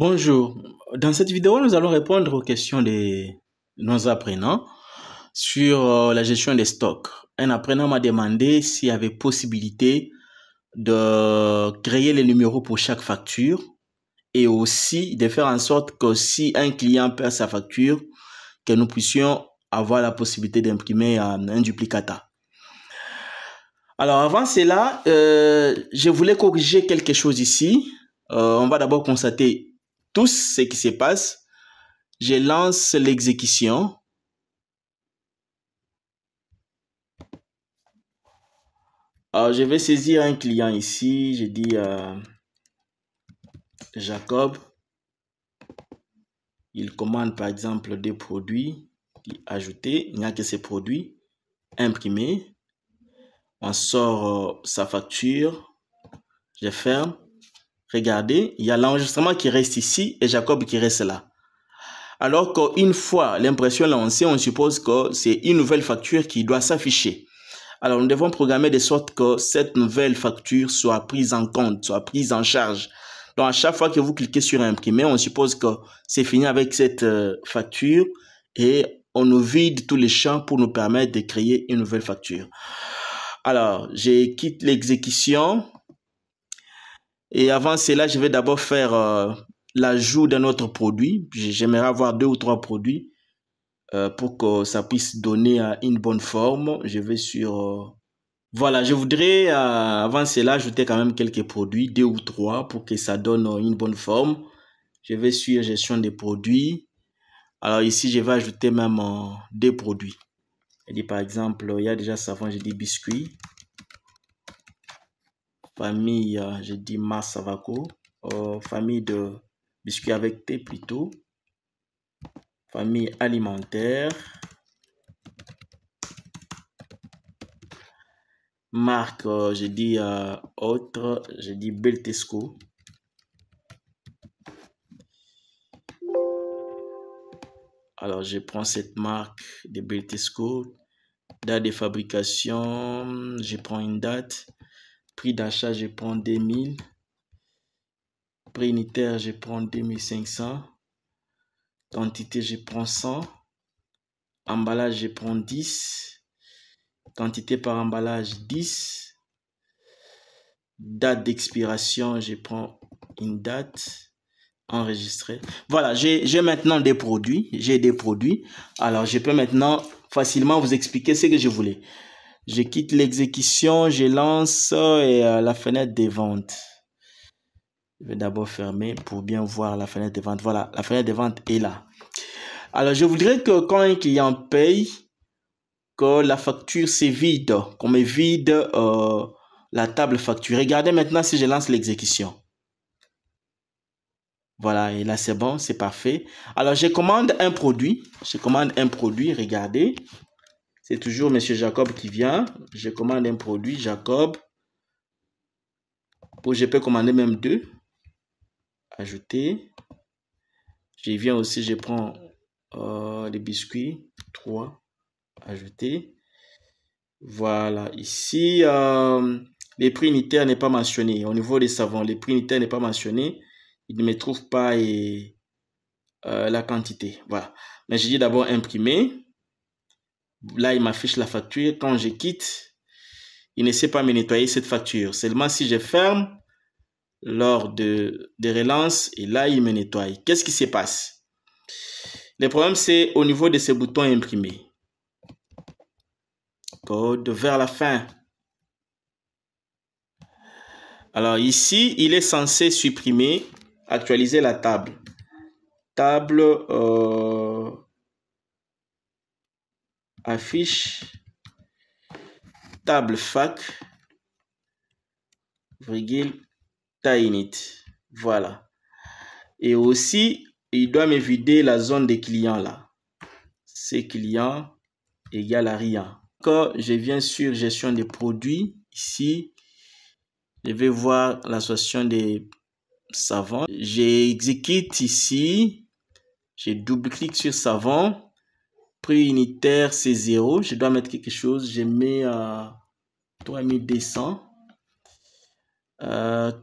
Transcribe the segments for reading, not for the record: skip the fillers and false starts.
Bonjour, dans cette vidéo, nous allons répondre aux questions de nos apprenants sur la gestion des stocks. Un apprenant m'a demandé s'il y avait possibilité de créer les numéros pour chaque facture et aussi de faire en sorte que si un client perd sa facture, que nous puissions avoir la possibilité d'imprimer un duplicata. Alors avant cela, je voulais corriger quelque chose ici. On va d'abord constater tout ce qui se passe. Je lance l'exécution. Alors, je vais saisir un client ici. Je dis Jacob. Il commande par exemple des produits. Ajouter. Il n'y a que ces produits. Imprimer. On sort sa facture. Je ferme. Regardez, il y a l'enregistrement qui reste ici et Jacob qui reste là. Alors qu'une fois l'impression lancée, on suppose que c'est une nouvelle facture qui doit s'afficher. Alors, nous devons programmer de sorte que cette nouvelle facture soit prise en compte, soit prise en charge. Donc, à chaque fois que vous cliquez sur imprimer, on suppose que c'est fini avec cette facture et on nous vide tous les champs pour nous permettre de créer une nouvelle facture. Alors, je quitte l'exécution. Et avant cela, je vais d'abord faire l'ajout d'un autre produit. J'aimerais avoir 2 ou 3 produits pour que ça puisse donner une bonne forme. Je vais sur... Voilà, je voudrais avant cela ajouter quand même quelques produits, 2 ou 3 pour que ça donne une bonne forme. Je vais sur gestion des produits. Alors ici, je vais ajouter même 2 produits. Je dis par exemple, il y a déjà savon, je dis biscuit. Famille, je dis Mars Savaco. Famille de biscuits avec thé plutôt. Famille alimentaire. Marque, je dis autre, je dis Beltesco. Alors, je prends cette marque de Beltesco. Date de fabrication, je prends une date. Prix d'achat, je prends 2000. Prix unitaire, je prends 2500. Quantité, je prends 100. Emballage, je prends 10. Quantité par emballage, 10. Date d'expiration, je prends une date. Enregistré. Voilà, j'ai maintenant des produits. J'ai des produits. Alors, je peux maintenant facilement vous expliquer ce que je voulais. Je quitte l'exécution, je lance et la fenêtre des ventes. Je vais d'abord fermer pour bien voir la fenêtre des ventes. Voilà, la fenêtre des ventes est là. Alors, je voudrais que quand un client paye, que la facture c'est vide, qu'on me vide la table facture. Regardez maintenant si je lance l'exécution. Voilà, et là c'est bon, c'est parfait. Alors, je commande un produit. Je commande un produit, regardez. C'est toujours Monsieur Jacob qui vient. Je commande un produit, Jacob. Je peux commander même 2. Ajouter. Je viens aussi, je prends des biscuits. 3. Ajouter. Voilà, ici, les prix unitaires n'est pas mentionné. Au niveau des savons, les prix unitaires n'est pas mentionné. Il ne me trouve pas la quantité. Voilà. Mais je dis d'abord imprimer. Là, il m'affiche la facture. Quand je quitte, il ne sait pas me nettoyer cette facture. Seulement si je ferme lors de relance, et là, il me nettoie. Qu'est-ce qui se passe? Le problème, c'est au niveau de ce bouton imprimer. Code vers la fin. Alors ici, il est censé supprimer, actualiser la table. Table affiche, table fac, virgule, taille init. Voilà. Et aussi, il doit me vider la zone des clients là. Ces clients égale à rien. Quand je viens sur gestion des produits, ici, je vais voir l'association des savons. J'exécute ici. Je double-clique sur savon. Prix unitaire, c'est 0. Je dois mettre quelque chose. Je mets 3200.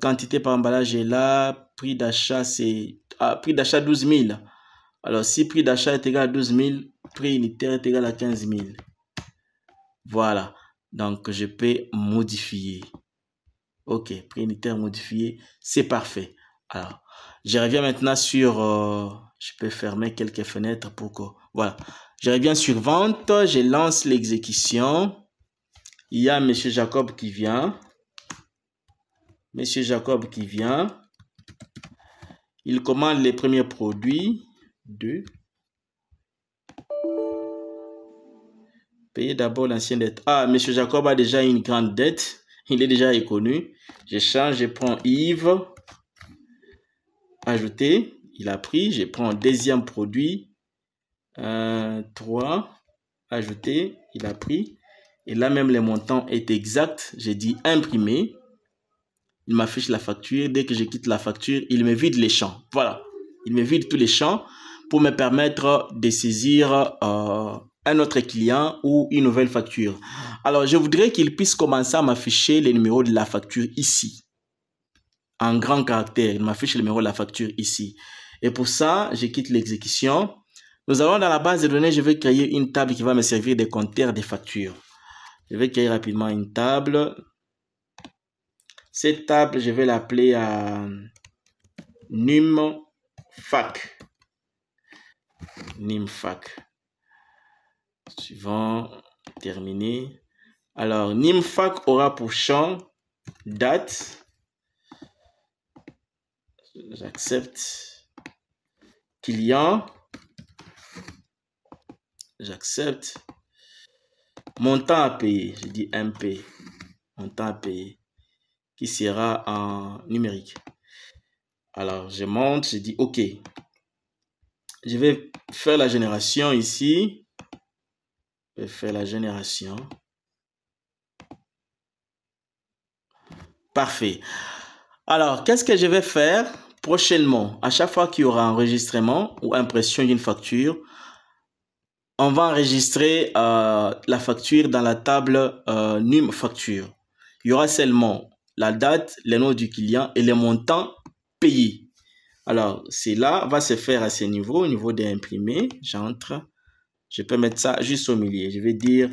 Quantité par emballage est là. prix d'achat, c'est prix d'achat 12 000. Alors, si prix d'achat est égal à 12 000, prix unitaire est égal à 15 000. Voilà. Donc, je peux modifier. OK, prix unitaire modifié, c'est parfait. Alors, je reviens maintenant sur... je peux fermer quelques fenêtres pour que... Voilà. Je reviens sur vente, je lance l'exécution. Il y a M. Jacob qui vient. M. Jacob qui vient. Il commande les premiers produits. 2. Payer d'abord l'ancienne dette. Ah, M. Jacob a déjà une grande dette. Il est déjà reconnu. Je change, je prends Yves. Ajouter. Il a pris. Je prends un deuxième produit. 3. Ajouter. Il a pris. Et là même, le montant est exact. J'ai dit imprimer. Il m'affiche la facture. Dès que je quitte la facture, il me vide les champs. Voilà. Il me vide tous les champs pour me permettre de saisir un autre client ou une nouvelle facture. Alors, je voudrais qu'il puisse commencer à m'afficher les numéros de la facture ici. En grand caractère, il m'affiche le numéro de la facture ici. Et pour ça, je quitte l'exécution. Nous allons dans la base de données, je vais créer une table qui va me servir de compteur des factures. Je vais créer rapidement une table. Cette table, je vais l'appeler NumFac. NumFac. Suivant, terminé. Alors, NumFac aura pour champ date. J'accepte. Client. J'accepte. Montant à payer. Je dis MP. Montant à payer. Qui sera en numérique. Alors, je monte. Je dis OK. Je vais faire la génération ici. Je vais faire la génération. Parfait. Alors, qu'est-ce que je vais faire prochainement? À chaque fois qu'il y aura enregistrement ou impression d'une facture, on va enregistrer la facture dans la table Num Facture. Il y aura seulement la date, le nom du client et le montant payé. Alors, cela va se faire à ce niveau, au niveau d'imprimer. J'entre. Je peux mettre ça juste au milieu. Je vais dire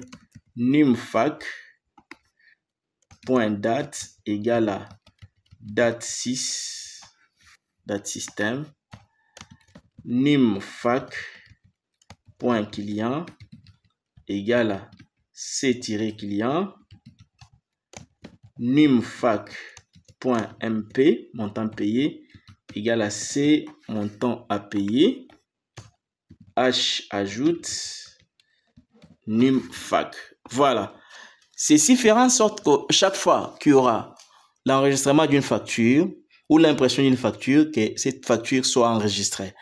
numfac.date égale à date 6, date système. numfac.client égale à c-client. numfac.mp, montant payé, égale à c, montant à payer. H ajoute numfac. Voilà. Ceci fera en sorte que chaque fois qu'il y aura l'enregistrement d'une facture ou l'impression d'une facture, que cette facture soit enregistrée.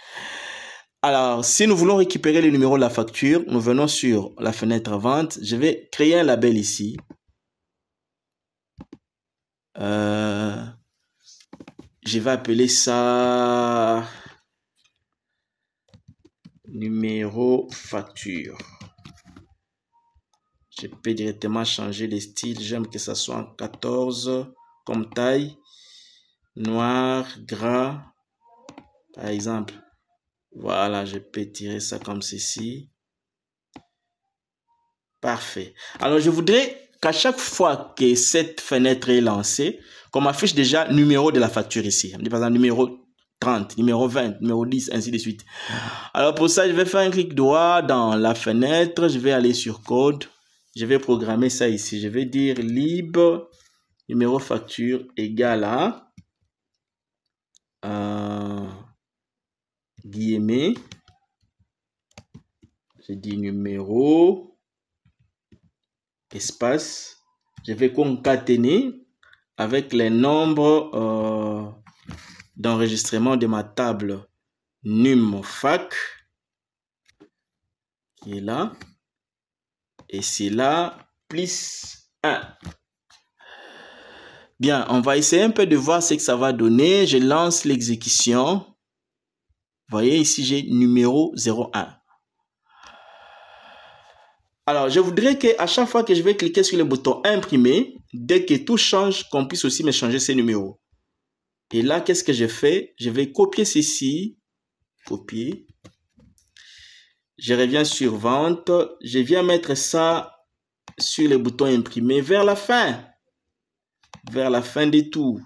Alors, si nous voulons récupérer le numéro de la facture, nous venons sur la fenêtre vente. Je vais créer un label ici. Je vais appeler ça numéro facture. Je peux directement changer les styles. J'aime que ça soit en 14 comme taille. Noir, gras. Par exemple. Voilà, je peux tirer ça comme ceci. Parfait. Alors, je voudrais qu'à chaque fois que cette fenêtre est lancée, qu'on m'affiche déjà le numéro de la facture ici. Par exemple, numéro 30, numéro 20, numéro 10, ainsi de suite. Alors, pour ça, je vais faire un clic droit dans la fenêtre. Je vais aller sur code. Je vais programmer ça ici. Je vais dire lib numéro facture égale à guillemets. Je dis numéro espace. Je vais concaténer avec les nombres d'enregistrement de ma table numfac qui est là. Et c'est là, plus 1. Bien, on va essayer un peu de voir ce que ça va donner. Je lance l'exécution. Vous voyez, ici, j'ai numéro 01. Alors, je voudrais qu'à chaque fois que je vais cliquer sur le bouton imprimer, dès que tout change, qu'on puisse aussi me changer ces numéros. Et là, qu'est-ce que je fais? Je vais copier ceci. Copier. Je reviens sur vente. Je viens mettre ça sur le bouton imprimer vers la fin. Vers la fin du tout.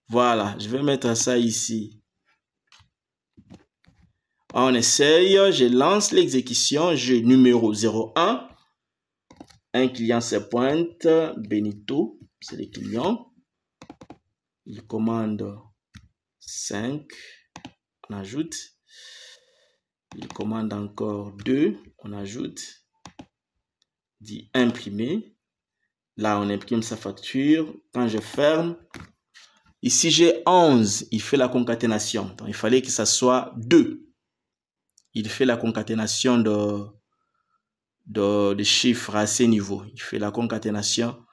Voilà, je vais mettre ça ici. On essaye, je lance l'exécution, jeu numéro 01. Un client se pointe, Benito, c'est le client. Il commande 5, on ajoute. Il commande encore 2, on ajoute. Dit imprimer. Là, on imprime sa facture. Quand je ferme, ici j'ai 11, il fait la concaténation. Donc, il fallait que ça soit 2. Il fait la concaténation de chiffres à ces niveaux. Il fait la concaténation.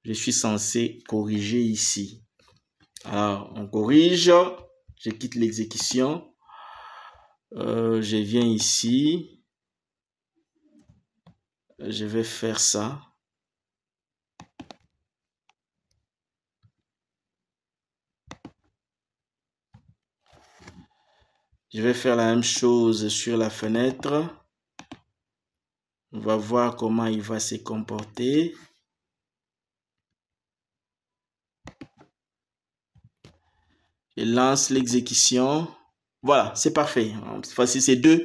Je suis censé corriger ici. Alors, on corrige. Je quitte l'exécution. Je viens ici. Je vais faire ça. Je vais faire la même chose sur la fenêtre. On va voir comment il va se comporter. Je lance l'exécution. Voilà, c'est parfait. Cette fois-ci, c'est 2.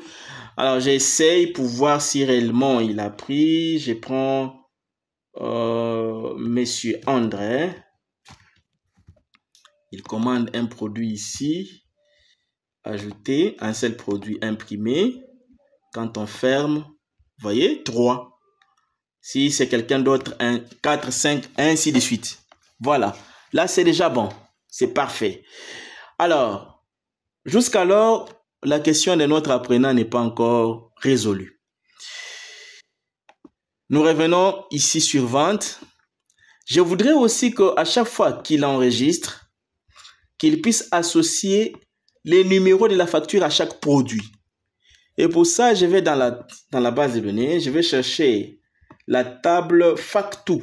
Alors, j'essaye pour voir si réellement il a pris. Je prends Monsieur André. Il commande un produit ici. Ajouter un seul produit imprimé. Quand on ferme, vous voyez, 3. Si c'est quelqu'un d'autre, 1, 4, 5, ainsi de suite. Voilà. Là, c'est déjà bon. C'est parfait. Alors, jusqu'alors, la question de notre apprenant n'est pas encore résolue. Nous revenons ici sur vente. Je voudrais aussi qu'à chaque fois qu'il enregistre, qu'il puisse associer les numéros de la facture à chaque produit. Et pour ça, je vais dans la base de données, je vais chercher la table Factu.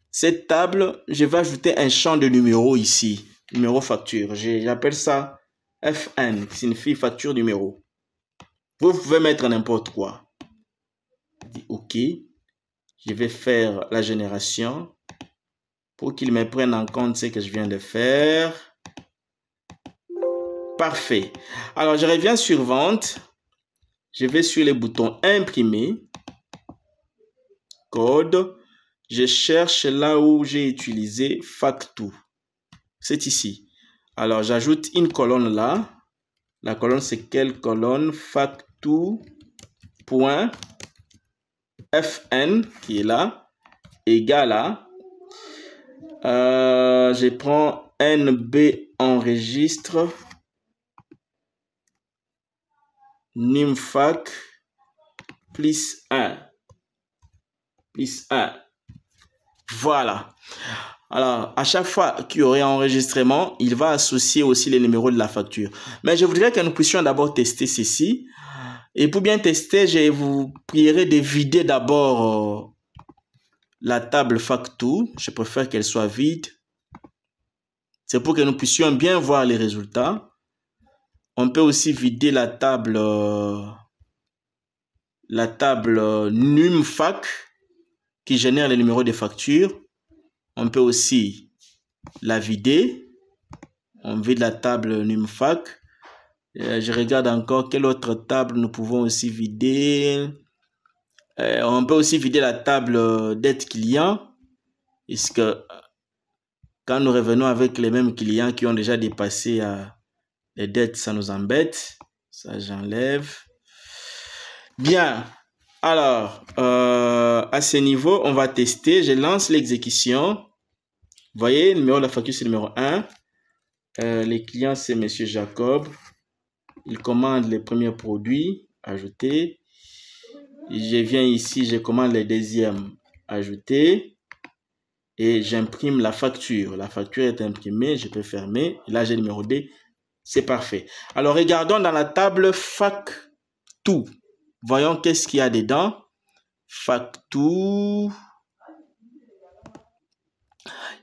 Cette table, je vais ajouter un champ de numéro ici, numéro facture. J'appelle ça FN, qui signifie facture numéro. Vous pouvez mettre n'importe quoi. Je dis OK. Je vais faire la génération pour qu'il me prenne en compte ce que je viens de faire. Parfait. Alors, je reviens sur vente. Je vais sur le bouton imprimer. Code. Je cherche là où j'ai utilisé Factu. C'est ici. Alors, j'ajoute une colonne là. La colonne, c'est quelle colonne? Factu.fn qui est là. Égale à. Je prends NB enregistre. Nimfac plus 1. Plus 1. Voilà. Alors, à chaque fois qu'il y aurait enregistrement, il va associer aussi les numéros de la facture. Mais je voudrais que nous puissions d'abord tester ceci. Et pour bien tester, je vous prierai de vider d'abord la table Factu. Je préfère qu'elle soit vide. C'est pour que nous puissions bien voir les résultats. On peut aussi vider la table Numfac qui génère les numéros de facture. On peut aussi la vider. On vide la table Numfac. Je regarde encore quelle autre table nous pouvons aussi vider. On peut aussi vider la table d'aide client. Puisque quand nous revenons avec les mêmes clients qui ont déjà dépassé les dettes, ça nous embête. Ça, j'enlève. Bien. Alors, à ce niveau, on va tester. Je lance l'exécution. Vous voyez, le numéro de la facture, c'est le numéro 1. Les clients, c'est Monsieur Jacob. Il commande les premiers produits. Ajouter. Je viens ici, je commande les deuxièmes. Ajouter. Et j'imprime la facture. La facture est imprimée. Je peux fermer. Et là, j'ai le numéro D. C'est parfait. Alors, regardons dans la table Factu. Voyons qu'est-ce qu'il y a dedans. Factu.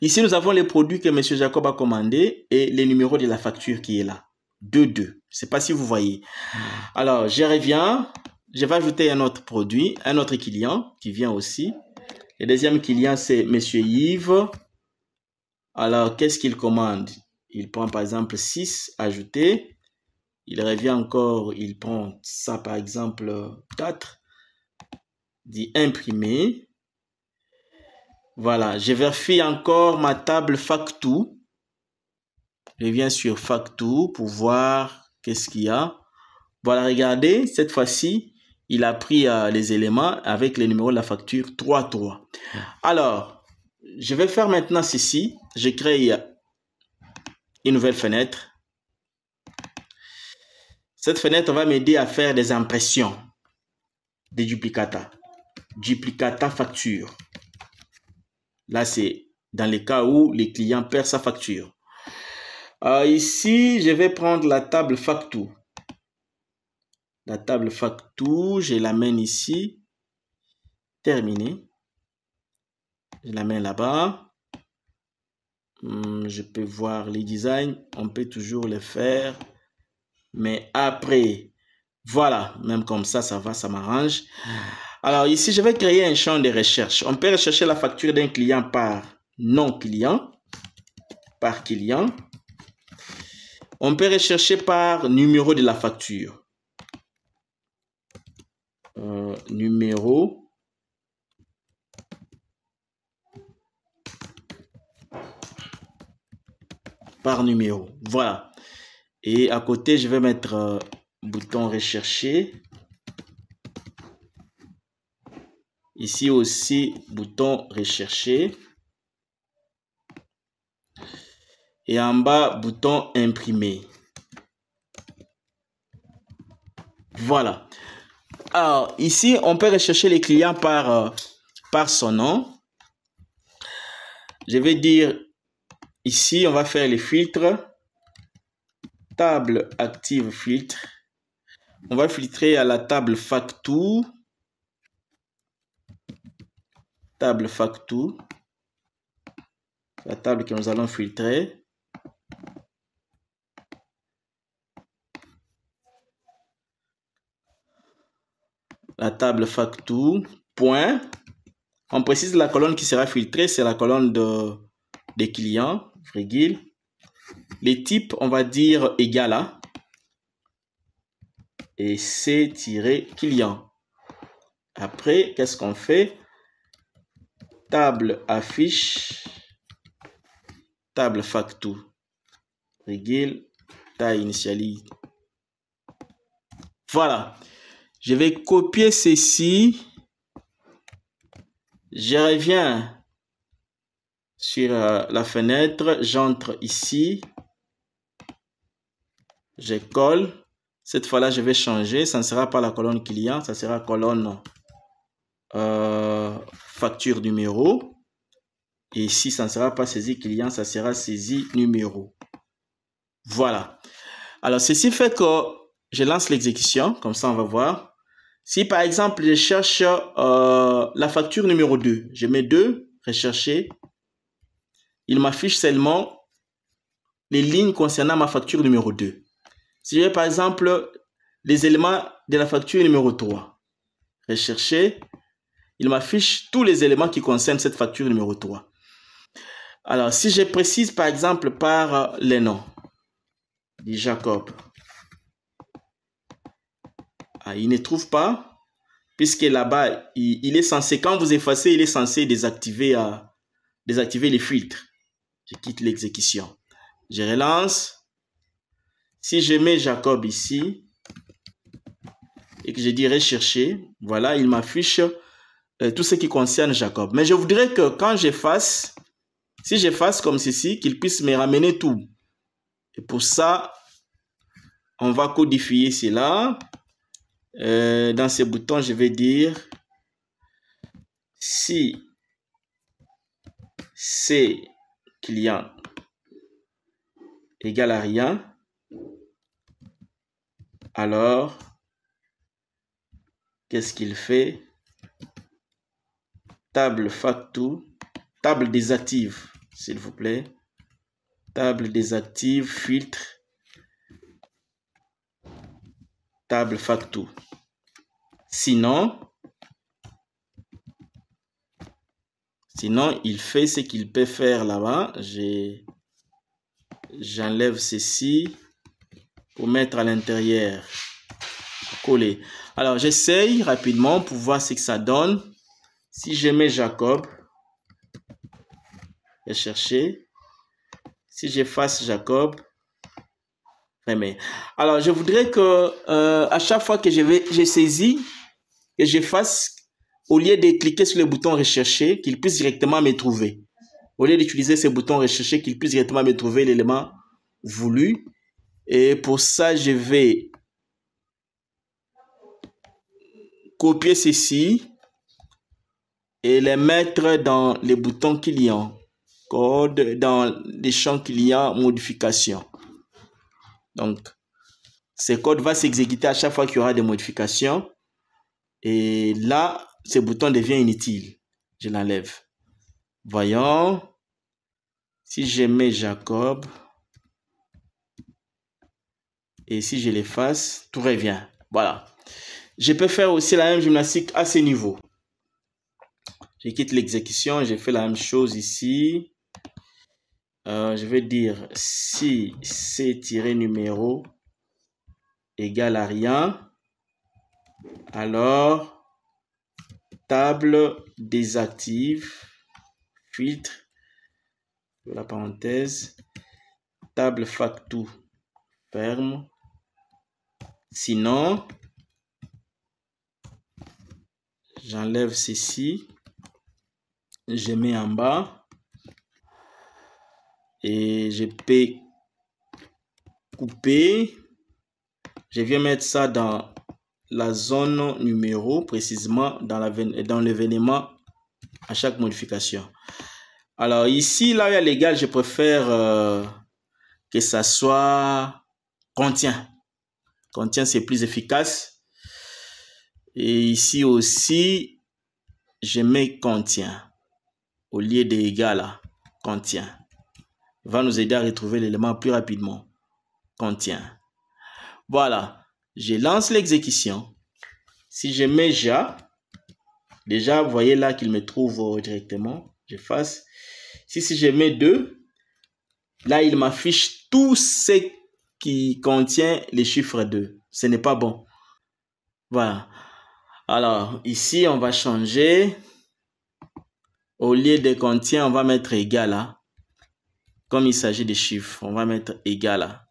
Ici, nous avons les produits que M. Jacob a commandés et les numéros de la facture qui est là. 2. Je ne sais pas si vous voyez. Alors, je reviens. Je vais ajouter un autre produit, un autre client qui vient aussi. Le deuxième client, c'est M. Yves. Alors, qu'est-ce qu'il commande? Il prend par exemple 6, ajouter. Il revient encore, il prend ça par exemple 4. Dit imprimer. Voilà, je vérifie encore ma table facture. Je viens sur facture pour voir qu'est-ce qu'il y a. Voilà, regardez, cette fois-ci, il a pris les éléments avec les numéros de la facture 3. Alors, je vais faire maintenant ceci. Je crée une nouvelle fenêtre. Cette fenêtre va m'aider à faire des impressions, des duplicata. Duplicata facture. Là, c'est dans les cas où les clients perdent sa facture. Ici, je vais prendre la table facture. La table facture, je l'amène ici. Terminé. Je l'amène là-bas. Je peux voir les designs. On peut toujours les faire. Mais après, voilà. Même comme ça, ça va, ça m'arrange. Alors ici, je vais créer un champ de recherche. On peut rechercher la facture d'un client par non-client. Par client. On peut rechercher par numéro de la facture. Numéro. Par numéro. Voilà. Et à côté, je vais mettre bouton rechercher. Ici aussi, bouton rechercher. Et en bas, bouton imprimer. Voilà. Alors, ici, on peut rechercher les clients par son nom. Je vais dire, ici, on va faire les filtres. Table active filtre. On va filtrer à la table facture. Table facture. La table que nous allons filtrer. La table facture. Point. On précise la colonne qui sera filtrée, c'est la colonne des clients, virgule. Les types, on va dire égal à. Et C-client. Après, qu'est-ce qu'on fait? Table affiche. Table facture. Virgule. Taille initialise. Voilà. Je vais copier ceci. Je reviens sur la fenêtre. J'entre ici. Je colle. Cette fois-là, je vais changer. Ça ne sera pas la colonne client. Ça sera colonne facture numéro. Et ici, ça ne sera pas saisi client. Ça sera saisi numéro. Voilà. Alors, ceci fait que je lance l'exécution. Comme ça, on va voir. Si par exemple, je cherche la facture numéro 2, je mets 2, rechercher. Il m'affiche seulement les lignes concernant ma facture numéro 2. Si j'ai par exemple les éléments de la facture numéro 3, rechercher, il m'affiche tous les éléments qui concernent cette facture numéro 3. Alors, si je précise par exemple par les noms, dit Jacob, il ne trouve pas, puisque là-bas, il est censé, quand vous effacez, il est censé désactiver les filtres. Je quitte l'exécution. Je relance. Si je mets Jacob ici et que je dis rechercher, voilà, il m'affiche tout ce qui concerne Jacob. Mais je voudrais que quand j'efface, si j'efface comme ceci, qu'il puisse me ramener tout. Et pour ça, on va codifier cela. Dans ces boutons, je vais dire si c'est client égale à rien, alors qu'est-ce qu'il fait? Table facture, table désactive. s'il vous plaît. Table désactive, filtre, table facture. Sinon, il fait ce qu'il peut faire là-bas. J'enlève ceci pour mettre à l'intérieur. Coller. Alors, j'essaye rapidement pour voir ce que ça donne. Si je mets Jacob, je vais chercher. Si j'efface Jacob, mais alors je voudrais que à chaque fois que je saisis, que j'efface, au lieu de cliquer sur le bouton rechercher, qu'il puisse directement me trouver. Au lieu d'utiliser ce bouton rechercher, qu'il puisse directement me trouver l'élément voulu. Et pour ça, je vais copier ceci et les mettre dans les boutons client, code, dans les champs client, modification. Donc, ce code va s'exécuter à chaque fois qu'il y aura des modifications. Et là, ce bouton devient inutile. Je l'enlève. Voyons. Si je mets Jacob et si je l'efface, tout revient. Voilà. Je peux faire aussi la même gymnastique à ce niveau. Je quitte l'exécution. Je fais la même chose ici. Je vais dire si C-numéro égale à rien, alors table désactive, filtre, la parenthèse, table facture ferme. Sinon, j'enlève ceci, je mets en bas et je peux couper. Je viens mettre ça dans la zone numéro, précisément dans l'événement à chaque modification. Alors ici, là où il y a l'égal, je préfère que ça soit contient. Contient, c'est plus efficace. Et ici aussi, je mets contient au lieu de égal là. Contient. Va nous aider à retrouver l'élément plus rapidement. Contient. Voilà. Je lance l'exécution. Si je mets déjà, vous voyez là qu'il me trouve directement. J'efface. Si je mets 2, là, il m'affiche tout ce qui contient les chiffres 2. Ce n'est pas bon. Voilà. Alors, ici, on va changer. Au lieu de contient, on va mettre égal à. Comme il s'agit de chiffres, on va mettre égal à.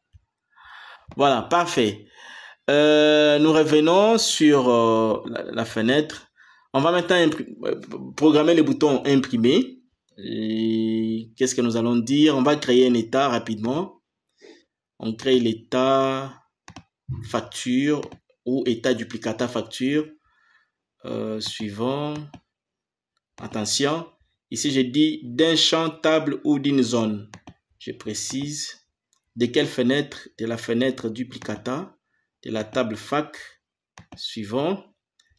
Voilà, parfait. Nous revenons sur la fenêtre. On va maintenant programmer le bouton imprimer. Qu'est-ce que nous allons dire? On va créer un état rapidement. On crée l'état facture ou état duplicata facture. Suivant. Attention. Ici, je dis d'un champ, table ou d'une zone. Je précise. De quelle fenêtre? De la fenêtre duplicata. De la table fac. Suivant.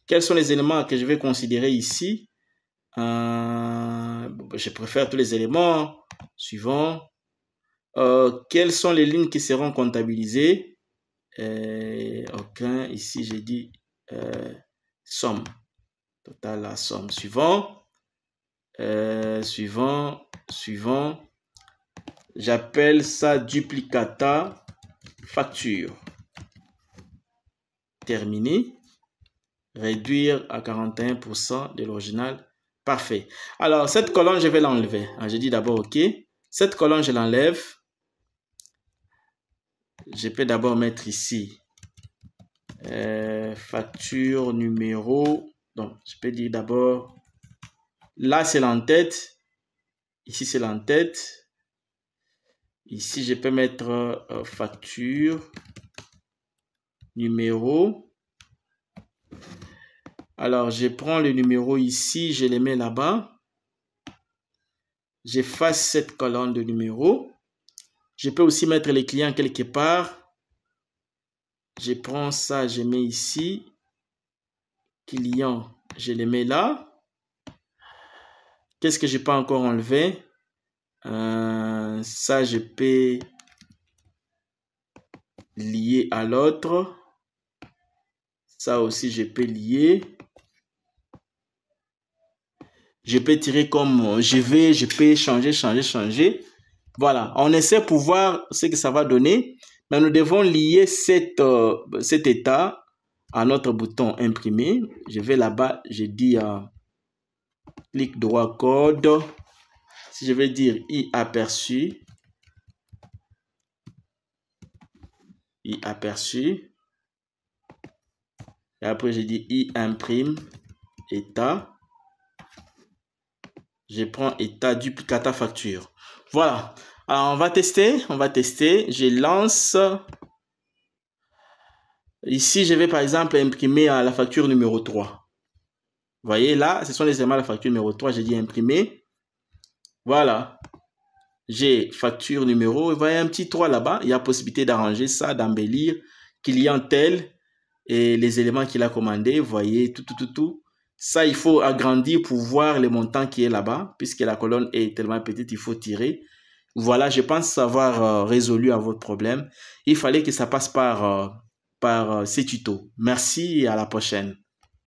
Quels sont les éléments que je vais considérer ici? Je préfère tous les éléments. Suivant. Quelles sont les lignes qui seront comptabilisées? Aucun. Ici, j'ai dit somme. Total la somme. Suivant. Suivant. J'appelle ça duplicata facture. Terminé. Réduire à 41% de l'original. Parfait. Alors, cette colonne, je vais l'enlever. Je dis d'abord OK. Cette colonne, je l'enlève. Je peux d'abord mettre ici facture numéro. Donc, je peux dire d'abord, là, c'est l'entête. Ici, c'est l'entête. Ici, je peux mettre facture numéro. Alors, je prends le numéro ici, je le mets là-bas. J'efface cette colonne de numéro. Je peux aussi mettre les clients quelque part. Je prends ça, je mets ici. Client, je le mets là. Qu'est-ce que je peux encore enlever? Ça, je peux lier à l'autre. Ça aussi, je peux lier. Je peux tirer comme je peux changer. Voilà, on essaie pour voir ce que ça va donner. Mais nous devons lier cet état à notre bouton imprimer. Je vais là-bas, je dis clic droit code. Si je vais dire i aperçu. I aperçu. Et après, je dis i imprime état. Je prends état duplicata facture. Voilà. Alors, on va tester. Je lance. Ici, je vais par exemple imprimer la facture numéro 3. Vous voyez là, ce sont les éléments de la facture numéro 3. J'ai dit imprimer. Voilà. J'ai facture numéro. Vous voyez un petit 3 là-bas. Il y a possibilité d'arranger ça, d'embellir. Client tel et les éléments qu'il a commandés. Vous voyez tout. Ça, il faut agrandir pour voir le montant qui est là-bas. Puisque la colonne est tellement petite, il faut tirer. Voilà, je pense avoir résolu à votre problème. Il fallait que ça passe par ces tutos. Merci et à la prochaine.